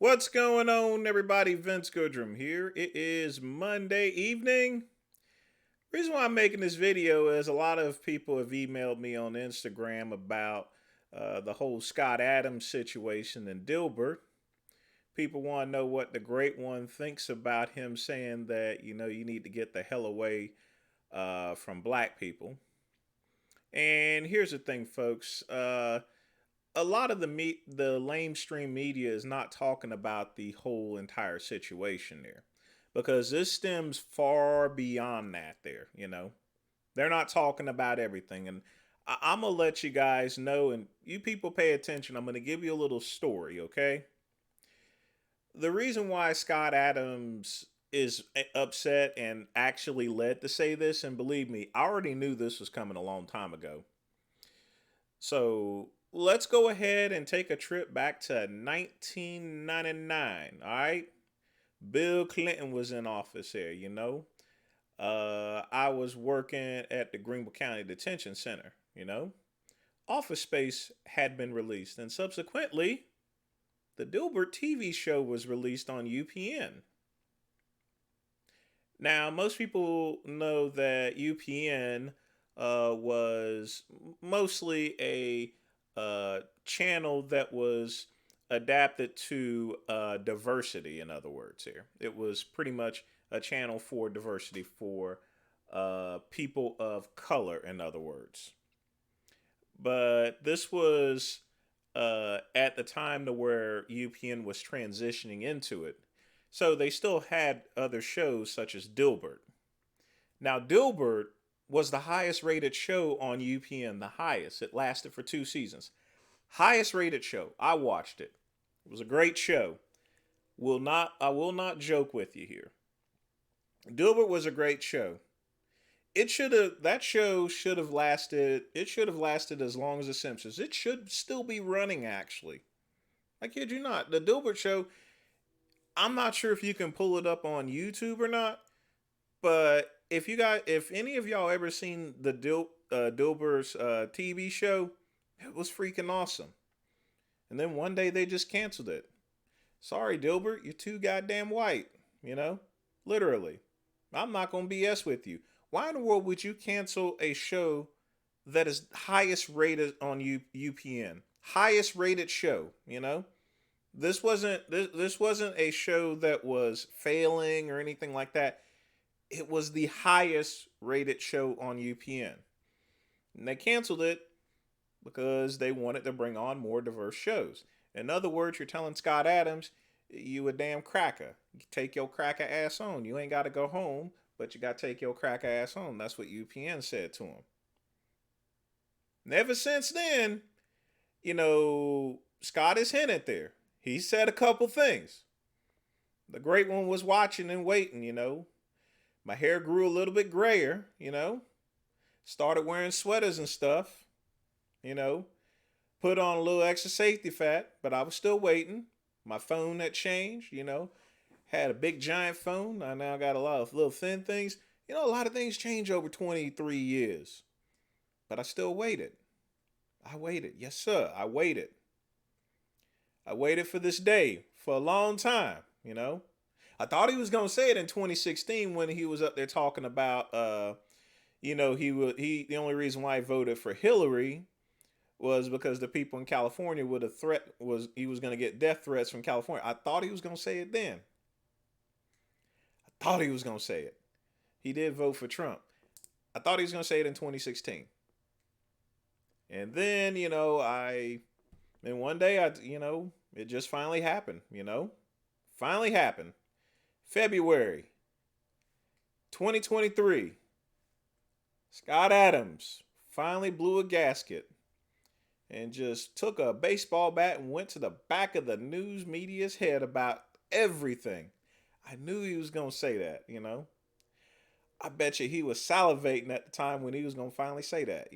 What's going on, everybody? Vince Goodrum here. It is Monday evening. Reason why I'm making this video is a lot of people have emailed me on Instagram about the whole Scott Adams situation and Dilbert. People want to know what the great one thinks about him saying that, you need to get the hell away from black people. And here's the thing, folks. A lot of the lamestream media is not talking about the whole entire situation there, because this stems far beyond that. They're not talking about everything, and I'm gonna let you guys know, and you people pay attention. I'm gonna give you a little story, okay? The reason why Scott Adams is upset and actually led to say this, and believe me, I already knew this was coming a long time ago. So let's go ahead and take a trip back to 1999. All right. Bill Clinton was in office here. I was working at the Greenville County Detention Center. Office Space had been released, and subsequently, the Dilbert TV show was released on UPN. Now, most people know that UPN was mostly a channel that was adapted to diversity, in other words, here. It was pretty much a channel for diversity for people of color, in other words. But this was at the time to where UPN was transitioning into it. So they still had other shows such as Dilbert. Now, Dilbert was the highest rated show on UPN, the highest. It lasted for 2 seasons. Highest rated show. I watched it. It was a great show. I will not joke with you here. Dilbert was a great show. That show should have lasted, it should have lasted as long as The Simpsons. It should still be running, actually. I kid you not. The Dilbert show, I'm not sure if you can pull it up on YouTube or not, but if any of y'all ever seen the Dilbert's TV show, it was freaking awesome. And then one day they just canceled it. Sorry, Dilbert, you're too goddamn white. You know, literally. I'm not gonna BS with you. Why in the world would you cancel a show that is highest rated on UPN? Highest rated show. This wasn't a show that was failing or anything like that. It was the highest rated show on UPN. And they canceled it because they wanted to bring on more diverse shows. In other words, you're telling Scott Adams, you a damn cracker. You take your cracker ass on. You ain't got to go home, but you got to take your cracker ass home. That's what UPN said to him. And ever since then, Scott is hinted there. He said a couple things. The great one was watching and waiting. My hair grew a little bit grayer. Started wearing sweaters and stuff. Put on a little extra safety fat, but I was still waiting. My phone had changed. Had a big giant phone. I now got a lot of little thin things. A lot of things change over 23 years. But I still waited. I waited. Yes, sir. I waited. I waited for this day for a long time. I thought he was going to say it in 2016 when he was up there talking about, the only reason why he voted for Hillary was because the people in California he was going to get death threats from California. I thought he was going to say it then. I thought he was going to say it. He did vote for Trump. I thought he was going to say it in 2016. And then, and one day, it just finally happened, Finally happened. February 2023. Scott Adams finally blew a gasket and just took a baseball bat and went to the back of the news media's head about everything. I knew he was going to say that. I bet you he was salivating at the time when he was going to finally say that.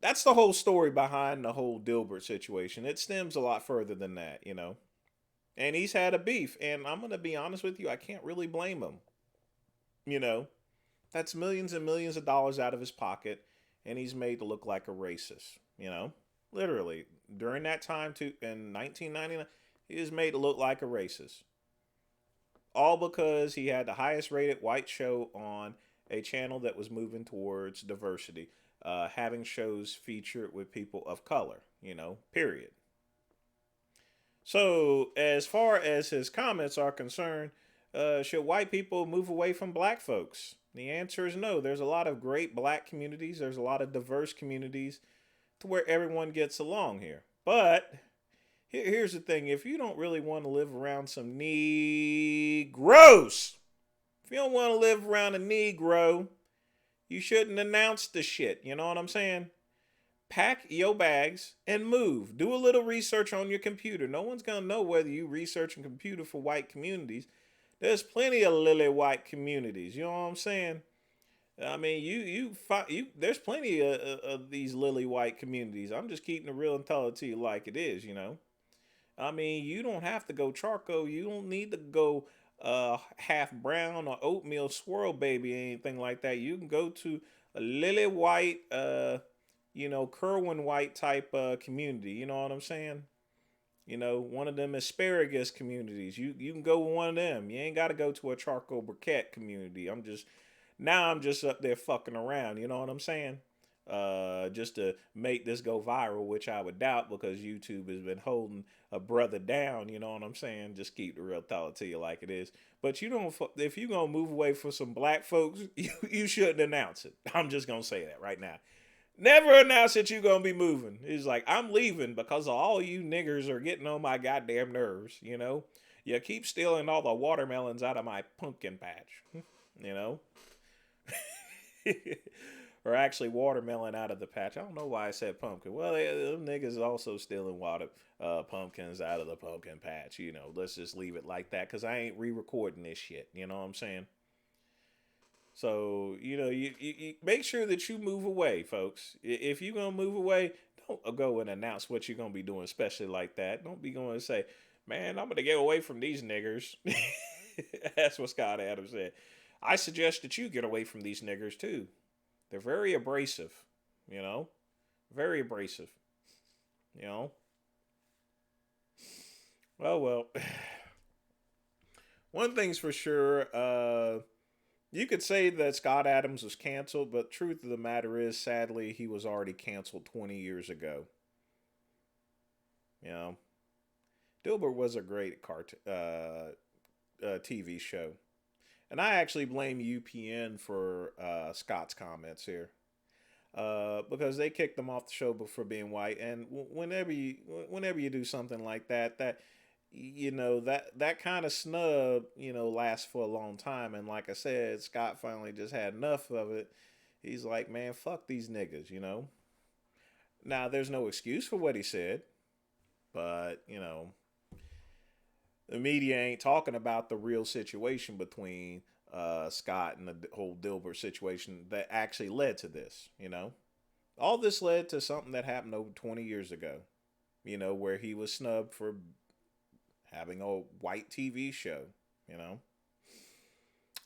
That's the whole story behind the whole Dilbert situation. It stems a lot further than that. And he's had a beef, and I'm going to be honest with you, I can't really blame him. That's millions and millions of dollars out of his pocket, and he's made to look like a racist. Literally. during that time to in 1999, he was made to look like a racist. All because he had the highest rated white show on a channel that was moving towards diversity, having shows featured with people of color, period. So, as far as his comments are concerned, should white people move away from black folks? The answer is no. There's a lot of great black communities, there's a lot of diverse communities to where everyone gets along here. But here's the thing, if you don't really want to live around some Negroes, if you don't want to live around a Negro, you shouldn't announce the shit. You know what I'm saying? Pack your bags and move. Do a little research on your computer. No one's going to know whether you research a computer for white communities. There's plenty of lily white communities. You know what I'm saying? I mean, there's plenty of these lily white communities. I'm just keeping it real and telling it to you like it is. I mean, you don't have to go charcoal. You don't need to go half brown or oatmeal swirl baby, anything like that. You can go to a lily white, Kerwin white type community. You know what I'm saying? One of them asparagus communities. You can go with one of them. You ain't got to go to a charcoal briquette community. I'm just up there fucking around. You know what I'm saying? Just to make this go viral, which I would doubt because YouTube has been holding a brother down. You know what I'm saying? Just keep the real thought to you like it is. But if you're gonna move away from some black folks, you shouldn't announce it. I'm just gonna say that right now. Never announce that you're gonna be moving. It's like, I'm leaving because all you niggers are getting on my goddamn nerves. You keep stealing all the watermelons out of my pumpkin patch. you know. Or actually watermelon out of the patch. I don't know why I said pumpkin. Well, them niggas also stealing pumpkins out of the pumpkin patch. Let's just leave it like that because I ain't re-recording this shit. You know what I'm saying? So, you make sure that you move away, folks. If you're going to move away, don't go and announce what you're going to be doing, especially like that. Don't be going to say, man, I'm going to get away from these niggers. That's what Scott Adams said. I suggest that you get away from these niggers, too. They're very abrasive, very abrasive, Well, one thing's for sure, you could say that Scott Adams was canceled, but truth of the matter is, sadly, he was already canceled 20 years ago. Dilbert was a great TV show. And I actually blame UPN for Scott's comments here, because they kicked him off the show for being white. And whenever you do something like that, that kind of snub lasts for a long time. And like I said, Scott finally just had enough of it. He's like, man, fuck these niggas. Now there's no excuse for what he said, but the media ain't talking about the real situation between Scott and the whole Dilbert situation that actually led to this. All this led to something that happened over 20 years ago, where he was snubbed for having a white TV show.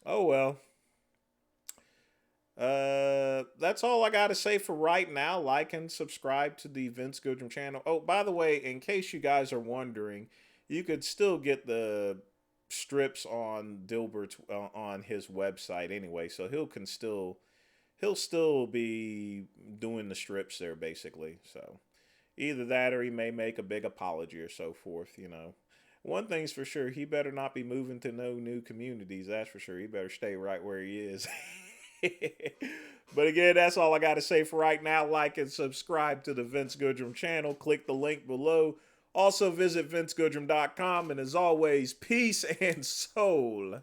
Oh well. That's all I gotta say for right now. Like and subscribe to the Vince Goodrum channel. Oh, by the way, in case you guys are wondering, you could still get the strips on Dilbert on his website anyway, so he'll still be doing the strips there basically. So either that or he may make a big apology or so forth. One thing's for sure, he better not be moving to no new communities. That's for sure. He better stay right where he is. But again, that's all I got to say for right now. Like and subscribe to the Vince Goodrum channel. Click the link below. Also visit vincegoodrum.com. And as always, peace and soul.